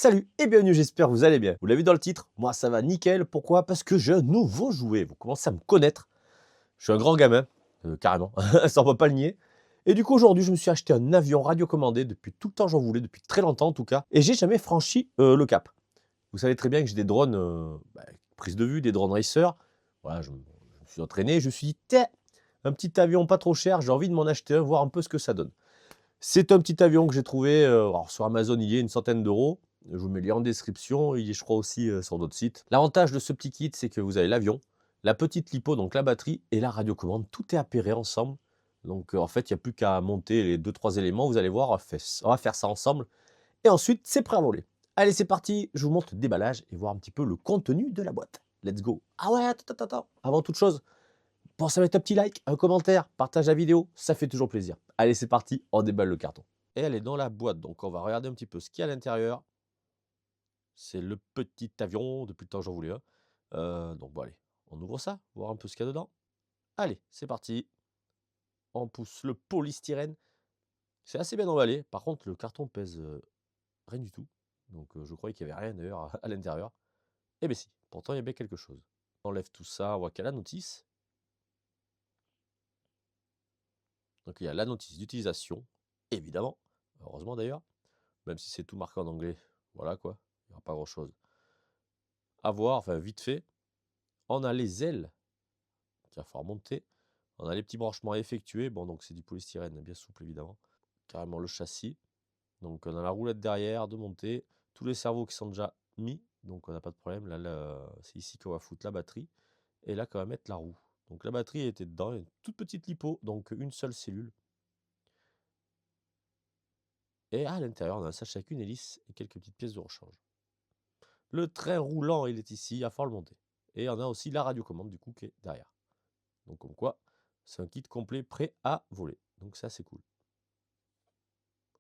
Salut et bienvenue, j'espère que vous allez bien. Vous l'avez vu dans le titre, moi ça va nickel. Pourquoi? Parce que j'ai un nouveau jouet. Vous commencez à me connaître. Je suis un grand gamin, carrément, ça on peut pas le nier. Et du coup aujourd'hui je me suis acheté un avion radiocommandé. Depuis tout le temps j'en voulais, depuis très longtemps en tout cas. Et j'ai jamais franchi le cap. Vous savez très bien que j'ai des drones prise de vue, des drones racer. Voilà, je me suis entraîné, je me suis dit, tiens, un petit avion pas trop cher, j'ai envie de m'en acheter un, voir un peu ce que ça donne. C'est un petit avion que j'ai trouvé, alors sur Amazon il y a une centaine d'euros. Je vous mets le lien en description, il est je crois aussi sur d'autres sites. L'avantage de ce petit kit, c'est que vous avez l'avion, la petite lipo, donc la batterie et la radiocommande, tout est appairé ensemble. Donc en fait, il n'y a plus qu'à monter les 2-3 éléments, vous allez voir, on va faire ça ensemble. Et ensuite, c'est prêt à voler. Allez, c'est parti, je vous montre le déballage et voir un petit peu le contenu de la boîte. Let's go. Ah ouais, attends. Avant toute chose, pense à mettre un petit like, un commentaire, partage la vidéo, ça fait toujours plaisir. Allez, c'est parti, on déballe le carton. Et elle est dans la boîte, donc on va regarder un petit peu ce qu'il y a à l'intérieur. C'est le petit avion, depuis le temps que j'en voulais un. Donc bon, allez, on ouvre ça, voir un peu ce qu'il y a dedans. Allez, c'est parti. On pousse le polystyrène. C'est assez bien emballé. Par contre, le carton pèse rien du tout. Donc je croyais qu'il n'y avait rien d'ailleurs à l'intérieur. Eh bien si, pourtant il y a bien quelque chose. On enlève tout ça, on voit qu'il y a la notice. Donc il y a la notice d'utilisation, évidemment. Heureusement d'ailleurs. Même si c'est tout marqué en anglais. Voilà quoi, il n'y aura pas grand chose à voir, enfin vite fait. On a les ailes qu'il va falloir monter. On a les petits branchements à effectuer. Bon, donc c'est du polystyrène bien souple évidemment. Carrément le châssis. Donc on a la roulette derrière de monter. Tous les cerveaux qui sont déjà mis. Donc on n'a pas de problème. Là, c'est ici qu'on va foutre la batterie. Et là qu'on va mettre la roue. Donc la batterie était dedans. Une toute petite lipo. Donc une seule cellule. Et à l'intérieur, on a un sachet avec une hélice et quelques petites pièces de rechange. Le train roulant, il est ici. Il va falloir le monter. Et on a aussi la radiocommande du coup qui est derrière. Donc comme quoi, c'est un kit complet prêt à voler. Donc ça c'est cool.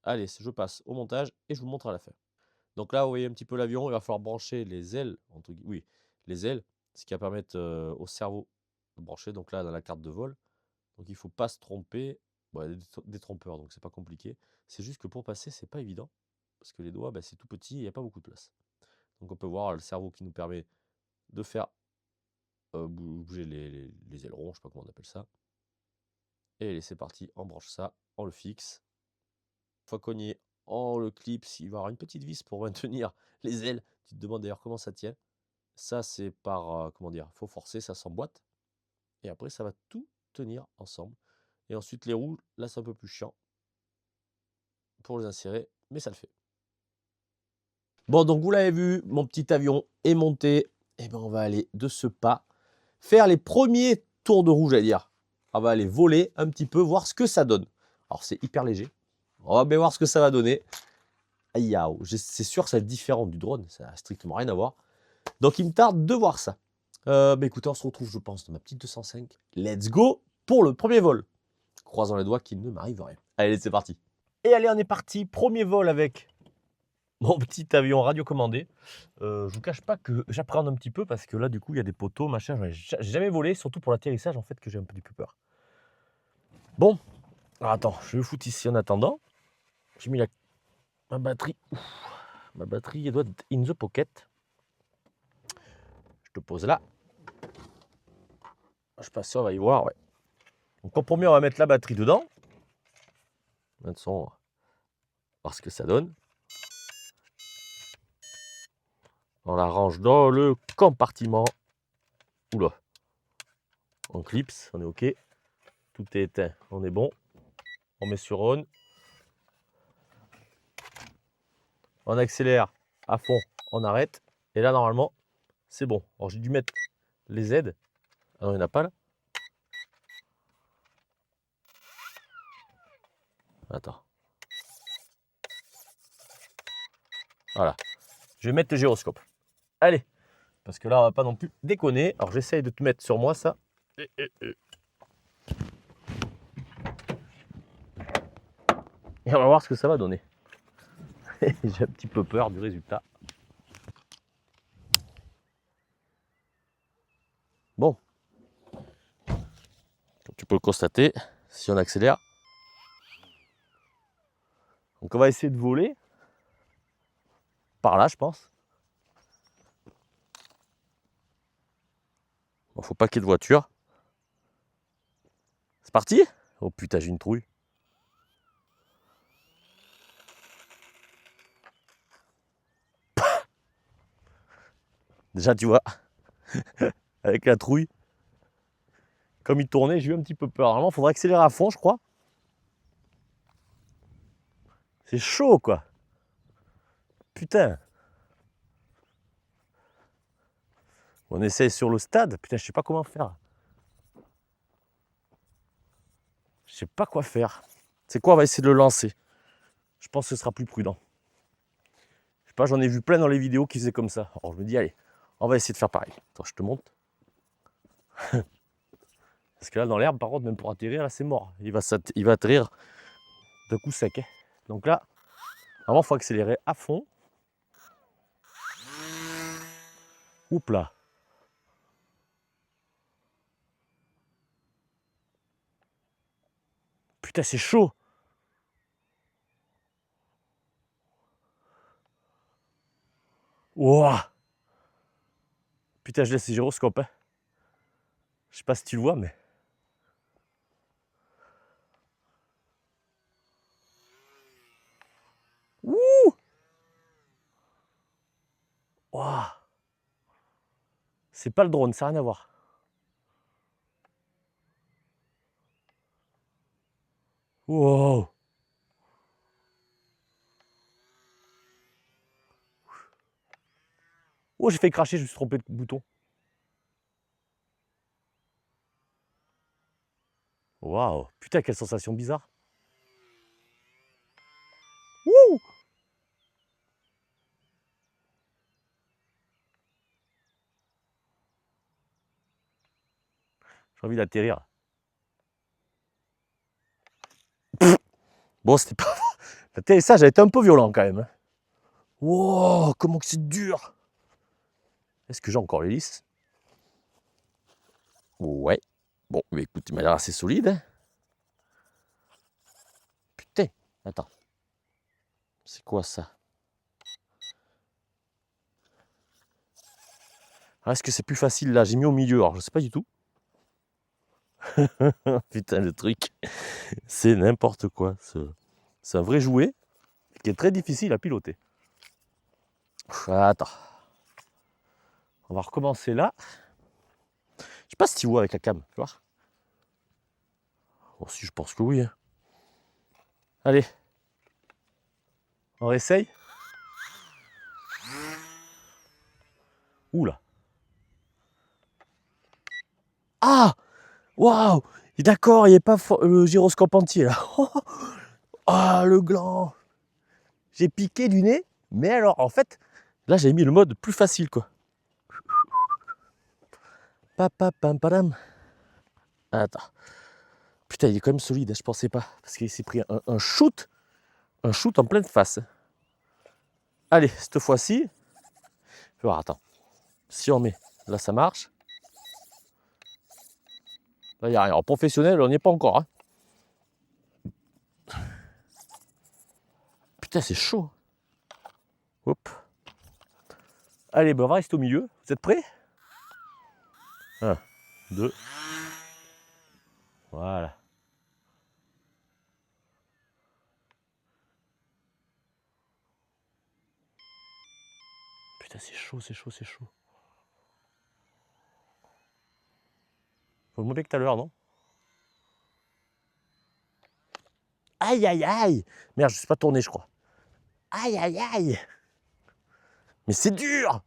Allez, je passe au montage et je vous montre à la fin. Donc là, vous voyez un petit peu l'avion, il va falloir brancher les ailes, oui, les ailes, ce qui va permettre au cerveau de brancher, donc là dans la carte de vol. Donc il ne faut pas se tromper. Bon, il y a des trompeurs, donc c'est pas compliqué. C'est juste que pour passer, c'est pas évident. Parce que les doigts, c'est tout petit, il n'y a pas beaucoup de place. Donc on peut voir le cerveau qui nous permet de faire bouger les ailerons, je ne sais pas comment on appelle ça. Et allez, c'est parti, on branche ça, on le fixe. Une fois cogné, on le clipse, il va y avoir une petite vis pour maintenir les ailes. Tu te demandes d'ailleurs comment ça tient. Ça, c'est par, comment dire, faut forcer, ça s'emboîte. Et après, ça va tout tenir ensemble. Et ensuite, les roues, là, c'est un peu plus chiant pour les insérer, mais ça le fait. Bon, donc vous l'avez vu, mon petit avion est monté. Et ben, on va aller de ce pas faire les premiers tours de roue, j'allais dire. On va aller voler un petit peu, voir ce que ça donne. Alors, c'est hyper léger. On va bien voir ce que ça va donner. Aïe, c'est sûr que ça va être différent du drone, ça n'a strictement rien à voir. Donc il me tarde de voir ça. Écoutez, on se retrouve, je pense, dans ma petite 205. Let's go pour le premier vol. Croisons les doigts qu'il ne m'arrive rien. Allez, c'est parti. Et allez, on est parti. Premier vol avec mon petit avion radiocommandé. Je vous cache pas que j'appréhende un petit peu parce que là, du coup, il y a des poteaux, machin. J'ai jamais volé, surtout pour l'atterrissage, en fait, que j'ai un peu peur. Bon, alors attends, je vais le foutre ici en attendant. J'ai mis ma batterie. Ouf. Ma batterie, elle doit être in the pocket. Je te pose là. Je passe ça, on va y voir, ouais. Donc en premier, on va mettre la batterie dedans. Maintenant, voir ce que ça donne. On la range dans le compartiment. Oula. On clipse, on est OK. Tout est éteint, on est bon. On met sur on. On accélère à fond, on arrête. Et là, normalement, c'est bon. Alors, j'ai dû mettre les aides. Ah non, il n'y en a pas là. Attends. Voilà. Je vais mettre le gyroscope. Allez. Parce que là, on va pas non plus déconner. Alors, j'essaye de te mettre sur moi ça. Et on va voir ce que ça va donner. J'ai un petit peu peur du résultat. Bon. Comme tu peux le constater, si on accélère. Donc on va essayer de voler. Par là, je pense. Bon, faut pas qu'il y ait de voiture. C'est parti? Oh putain, j'ai une trouille. Déjà, tu vois, avec la trouille, comme il tournait, j'ai eu un petit peu peur. Normalement, il faudrait accélérer à fond, je crois. C'est chaud, quoi. Putain. On essaie sur le stade. Putain, je sais pas comment faire. Je sais pas quoi faire. C'est quoi, on va essayer de le lancer. Je pense que ce sera plus prudent. Je sais pas, j'en ai vu plein dans les vidéos qui faisaient comme ça. Alors je me dis, allez, on va essayer de faire pareil. Attends, je te montre. Parce que là, dans l'herbe, par contre, même pour atterrir, là, c'est mort. Il va atterrir d'un coup sec. Hein. Donc là, vraiment, il faut accélérer à fond. Oups là. Putain, c'est chaud. Wouah. Putain, je laisse les gyroscopes. Hein. Je sais pas si tu le vois, mais... Ouh. Wouah. C'est pas le drone, ça n'a rien à voir. Wow. Oh, j'ai fait cracher, je me suis trompé de bouton. Waouh. Putain, quelle sensation bizarre. Wouh. J'ai envie d'atterrir. Bon, c'était pas... L'atterrissage a été un peu violent quand même. Wow, comment que c'est dur. Est-ce que j'ai encore l'hélice? Ouais. Bon, mais écoute, il m'a l'air assez solide. Hein. Putain, attends. C'est quoi ça? Ah, est-ce que c'est plus facile là? J'ai mis au milieu, alors je sais pas du tout. Putain, le truc, c'est n'importe quoi. C'est un vrai jouet qui est très difficile à piloter. Attends. On va recommencer là. Je sais pas si tu vois avec la cam, tu vois. Bon, si, je pense que oui. Hein. Allez. On réessaye. Oula. Ah. Waouh. D'accord, il n'y a pas le gyroscope entier là. Ah, le gland. J'ai piqué du nez. Mais alors, en fait, là, j'ai mis le mode plus facile, quoi. Papapamparam. Attends. Putain, il est quand même solide, hein, je pensais pas. Parce qu'il s'est pris un shoot. Un shoot en pleine face. Allez, cette fois-ci. Je vais voir, attends. Si on met, là ça marche. Là, il n'y a rien. En professionnel, on n'y est pas encore. Hein. Putain, c'est chaud. Hop. Allez, ben, on va rester au milieu. Vous êtes prêts? 1, 2. Voilà. Putain, c'est chaud, c'est chaud, c'est chaud. Faut le mauvais que tout à l'heure, non? Aïe, aïe, aïe. Merde, je ne suis pas tourné, je crois. Aïe, aïe, aïe. Mais c'est dur.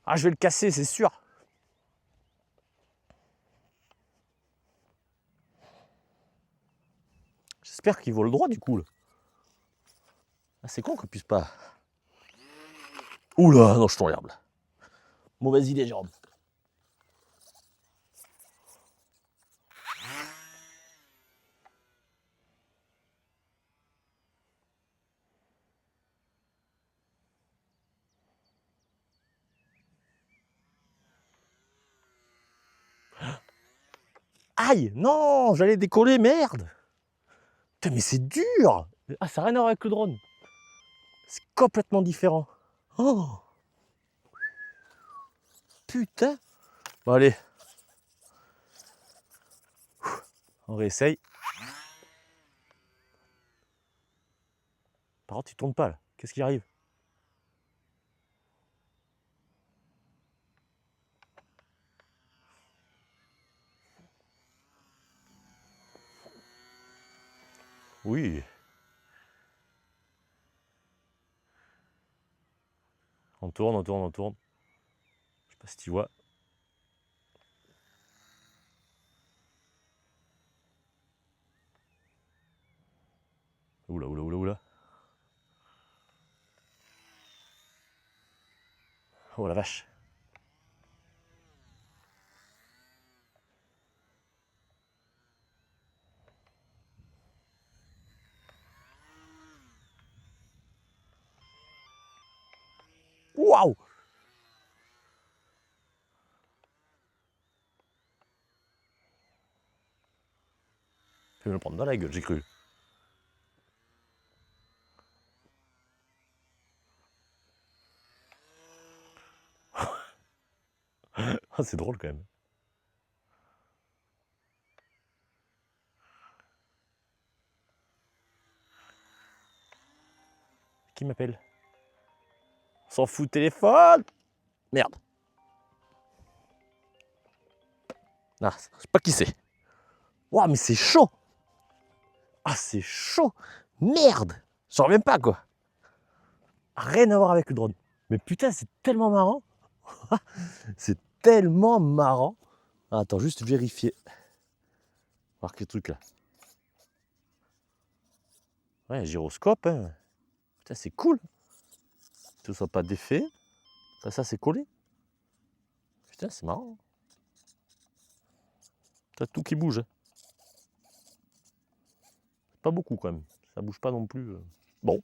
Ah, je vais le casser, c'est sûr. J'espère qu'il vole droit, du coup. Là. Ah, c'est con qu'on puisse pas... Oula, non, je tombe là. Mauvaise idée, Jérôme. Aïe, non, j'allais décoller, merde. Putain, mais c'est dur. Ah, ça n'a rien à voir avec le drone. C'est complètement différent. Oh putain. Bon allez. On réessaye. Par contre, il tourne pas là. Qu'est-ce qui arrive? Oui. On tourne, on tourne, on tourne. Je sais pas si tu vois. Oula, oula, oula, oula. Oh la vache. Waouh! Je vais me le prendre dans la gueule, j'ai cru. Ah, c'est drôle quand même. Qui m'appelle? On s'en fout, téléphone! Merde. Ah, je sais pas qui c'est. Waouh, mais c'est chaud! Ah, c'est chaud! Merde! J'en reviens pas quoi. Rien à voir avec le drone. Mais putain, c'est tellement marrant. C'est tellement marrant. Ah, attends, juste vérifier. Voir quel truc là. Ouais, gyroscope. Hein. Putain, c'est cool. Tout ça pas d'effet. Ça c'est collé. Putain, c'est marrant. T'as tout qui bouge. Pas beaucoup quand même. Ça bouge pas non plus. Bon.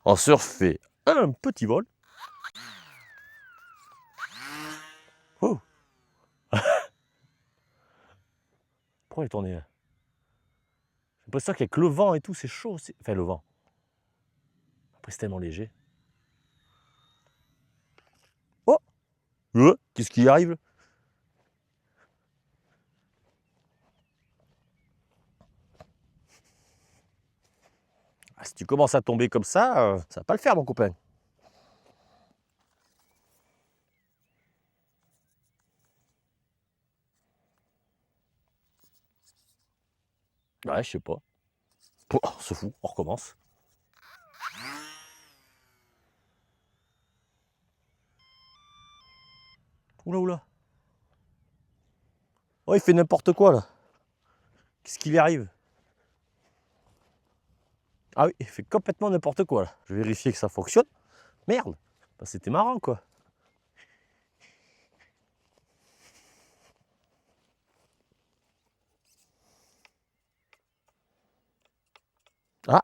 On se refait un petit vol. Oh. Pourquoi il est tourné là? J'ai l'impression qu'avec le vent et tout, c'est chaud. Enfin, le vent. Après, c'est tellement léger. Oh. Qu'est-ce qui arrive? Ah, si tu commences à tomber comme ça va pas le faire, mon copain. Ouais, je sais pas. Oh, on se fout, on recommence. Oula, oula. Oh, il fait n'importe quoi là. Qu'est-ce qui lui arrive? Ah oui, il fait complètement n'importe quoi là. Je vais vérifier que ça fonctionne. Merde. Bah, c'était marrant quoi. Ah,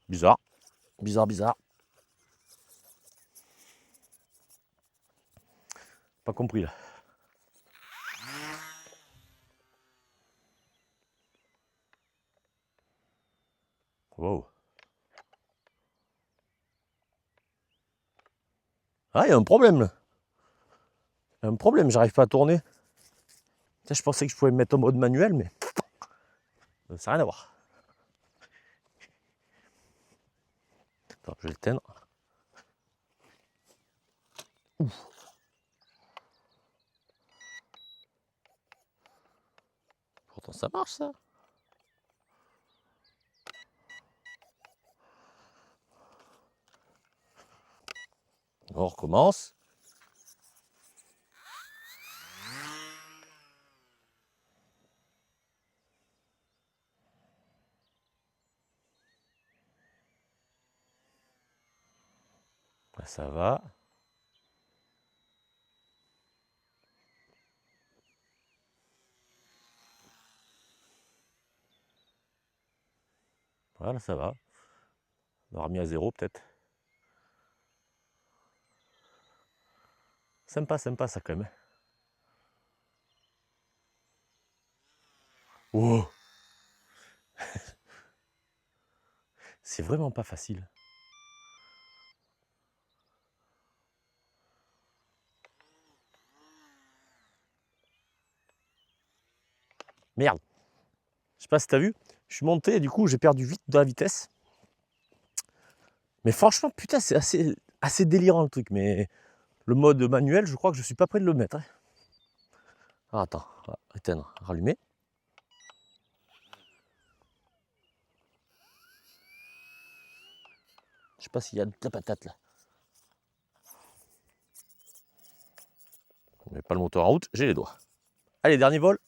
bizarre. Bizarre, bizarre. Pas compris là. Wow. Ah, il y a un problème là. Il y a un problème, j'arrive pas à tourner. Je pensais que je pouvais me mettre en mode manuel, mais ça n'a rien à voir. Attends, je vais l'éteindre. Pourtant ça marche ça. On recommence. Là, ça va. Voilà, ça va. On aura mis à 0 peut-être. Sympa, sympa ça quand même. Oh. C'est vraiment pas facile. Merde. Je sais pas si t'as vu. Je suis monté et du coup j'ai perdu vite de la vitesse. Mais franchement, putain, c'est assez délirant le truc. Mais le mode manuel, je crois que je suis pas prêt de le mettre. Hein. Ah, attends, on va éteindre, rallumer. Je sais pas s'il y a de la patate là. On met pas le moteur en route, j'ai les doigts. Allez, dernier vol.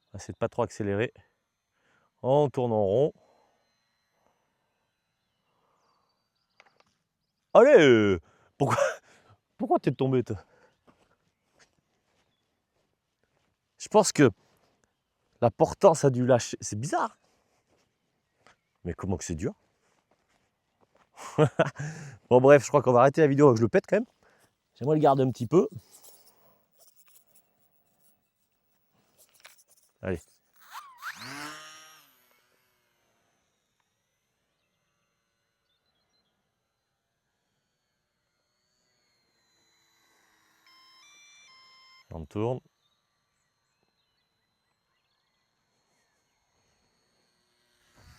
On va essayer de pas trop accélérer. On tourne en rond. Allez, pourquoi t'es tombé toi? Je pense que la portance a dû lâcher. C'est bizarre. Mais comment que c'est dur. Bon bref, je crois qu'on va arrêter la vidéo avant que je le pète quand même. J'aimerais le garder un petit peu. Allez. On tourne.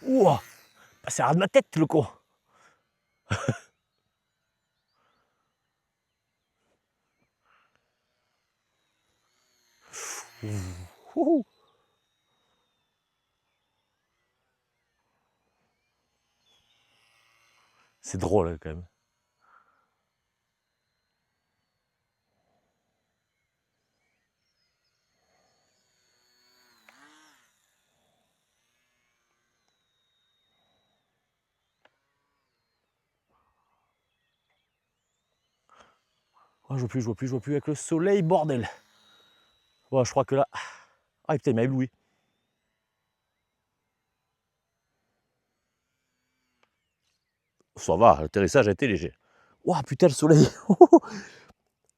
Ouah, c'est ras de ma tête le con. C'est drôle hein, quand même. Oh, je vois plus avec le soleil, bordel. Bon, je crois que là. Ah putain, il m'a ébloui. Ça va, l'atterrissage a été léger. Ouah, putain, le soleil.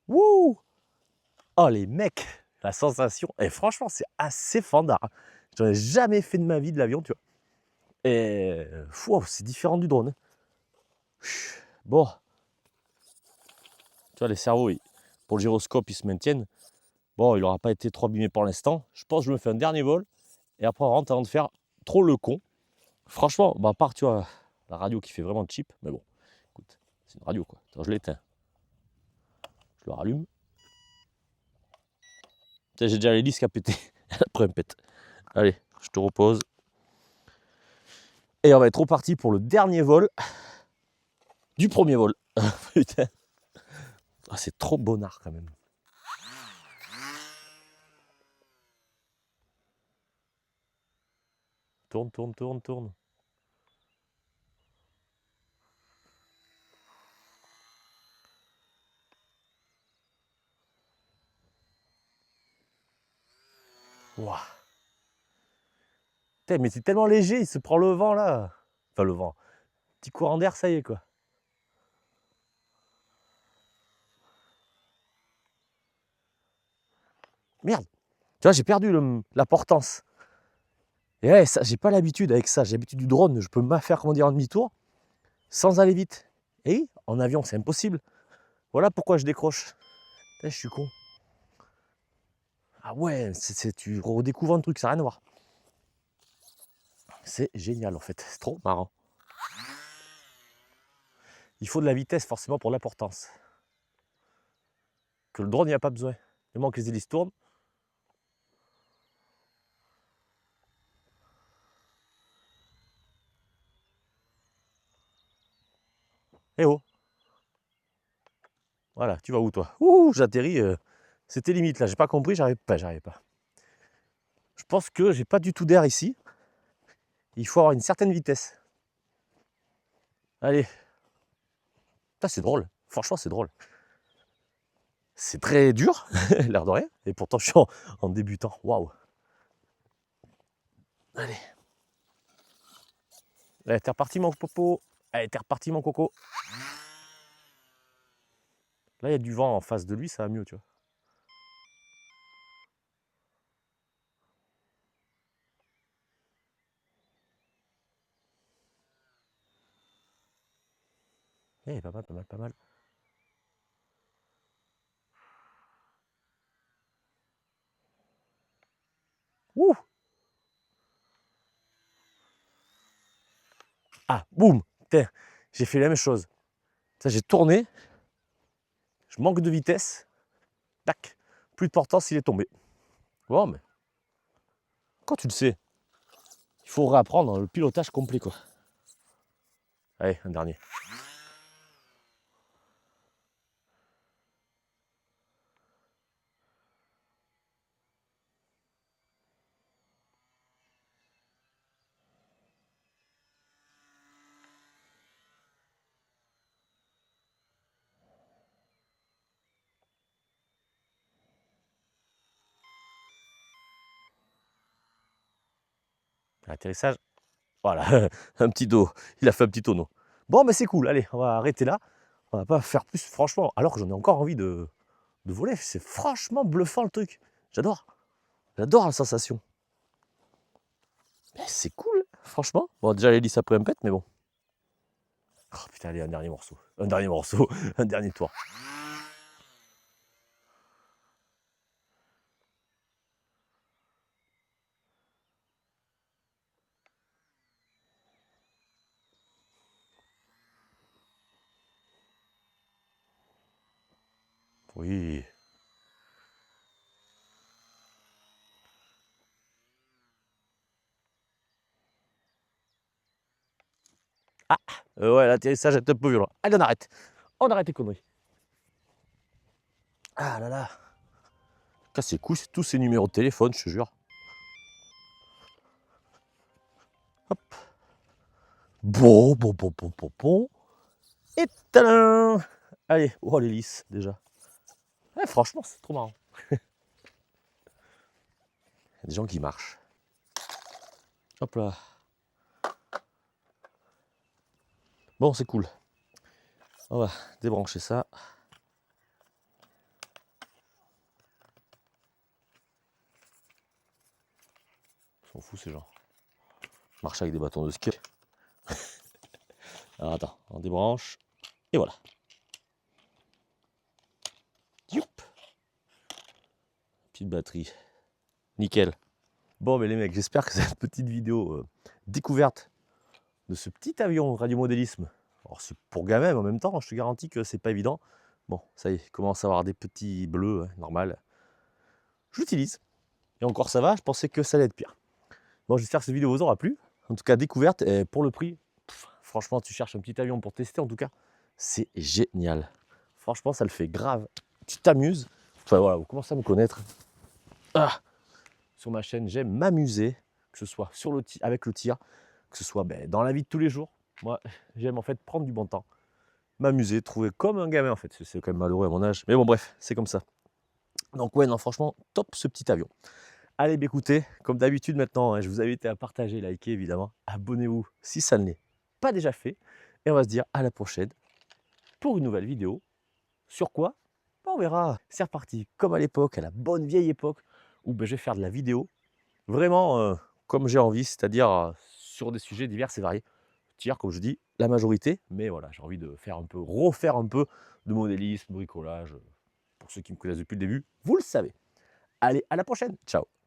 Wouh. Oh, les mecs, la sensation. Et franchement, c'est assez fandard. J'en ai jamais fait de ma vie de l'avion, tu vois. Et c'est différent du drone. Bon. Tu vois, les cerveaux, pour le gyroscope, ils se maintiennent. Bon, il n'aura pas été trop abîmé pour l'instant. Je pense que je me fais un dernier vol. Et après, on rentre avant de faire trop le con. Franchement, à part, tu vois, la radio qui fait vraiment cheap. Mais bon, écoute, c'est une radio, quoi. Attends, je l'éteins. Je le rallume. J'ai déjà l'hélice qui a pété. Après, elle pète. Allez, je te repose. Et on va être reparti pour le dernier vol du premier vol. Putain. Ah, c'est trop bonnard quand même. Tourne, tourne, tourne, tourne. Waouh. Mais c'est tellement léger, il se prend le vent là. Enfin, le vent. Petit courant d'air, ça y est quoi. Merde. Tu vois, j'ai perdu la portance. Et ouais, ça, j'ai pas l'habitude avec ça. J'ai l'habitude du drone. Je peux me faire, comment dire, en demi-tour sans aller vite. Et en avion, c'est impossible. Voilà pourquoi je décroche. Putain, je suis con. Ah ouais, tu redécouvres un truc, ça n'a rien à voir. C'est génial en fait, c'est trop marrant. Il faut de la vitesse forcément pour l'importance. Que le drone, il n'y a pas besoin. Il manque que les hélices tournent. Eh oh. Voilà, tu vas où toi? Ouh, j'atterris. C'était limite là, j'ai pas compris, j'arrive pas. Je pense que j'ai pas du tout d'air ici. Il faut avoir une certaine vitesse. Allez. Putain, c'est drôle. Franchement, c'est drôle. C'est très dur, l'air de rien. Et pourtant, je suis en débutant. Waouh. Allez. Allez, t'es reparti mon popo. Allez, t'es reparti mon coco. Là, il y a du vent en face de lui, ça va mieux, tu vois. Eh, pas mal, pas mal, pas mal. Ouh! Ah, boum! Putain, j'ai fait la même chose. Ça, j'ai tourné, je manque de vitesse, tac, plus de portance, il est tombé. Bon, mais quand tu le sais, il faut réapprendre le pilotage complet, quoi. Allez, un dernier. Atterrissage. Voilà, un petit dos. Il a fait un petit tonneau. Bon, mais c'est cool. Allez, on va arrêter là. On va pas faire plus, franchement. Alors que j'en ai encore envie de voler. C'est franchement bluffant le truc. J'adore. J'adore la sensation. Mais c'est cool, franchement. Bon, déjà, l'hélice après un pète, mais bon. Oh putain, allez, un dernier morceau. Un dernier morceau. Un dernier tour. Oui. Ah, ouais, l'atterrissage est un peu violent. Allez, on arrête. On arrête les conneries. Ah là là. C'est cool, c'est tous ces numéros de téléphone, je te jure. Hop. Bon, bon, bon, bon, bon, bon. Et tadam! Allez, oh l'hélice déjà. Ouais, franchement, c'est trop marrant. Il y a des gens qui marchent. Hop là. Bon, c'est cool. On va débrancher ça. Ils sont fous ces gens. Marcher avec des bâtons de ski. Alors attends, on débranche. Et voilà. Youp. Petite batterie. Nickel. Bon, mais les mecs, j'espère que cette petite vidéo découverte de ce petit avion radiomodélisme. Alors, c'est pour gamin, mais en même temps, je te garantis que c'est pas évident. Bon, ça y est, il commence à avoir des petits bleus, hein, normal. J'utilise. Et encore ça va, je pensais que ça allait être pire. Bon, j'espère que cette vidéo vous aura plu. En tout cas, découverte. Et pour le prix, franchement, tu cherches un petit avion pour tester, en tout cas, c'est génial. Franchement, ça le fait grave. Tu t'amuses. Enfin voilà, vous commencez à me connaître. Ah, sur ma chaîne, j'aime m'amuser, que ce soit sur avec le tir, que ce soit dans la vie de tous les jours. Moi, j'aime en fait prendre du bon temps, m'amuser, trouver comme un gamin en fait. C'est quand même malheureux à mon âge. Mais bon, bref, c'est comme ça. Donc ouais, non, franchement, top ce petit avion. Allez, écoutez, comme d'habitude maintenant, hein, je vous invite à partager, liker évidemment. Abonnez-vous si ça ne l'est pas déjà fait. Et on va se dire à la prochaine pour une nouvelle vidéo. Sur quoi? On verra. C'est reparti, comme à l'époque, à la bonne vieille époque, où je vais faire de la vidéo vraiment comme j'ai envie, c'est-à-dire sur des sujets divers et variés. Tir, comme je dis, la majorité, mais voilà, j'ai envie de faire un peu, refaire un peu de modélisme, bricolage. Pour ceux qui me connaissent depuis le début, vous le savez. Allez, à la prochaine. Ciao.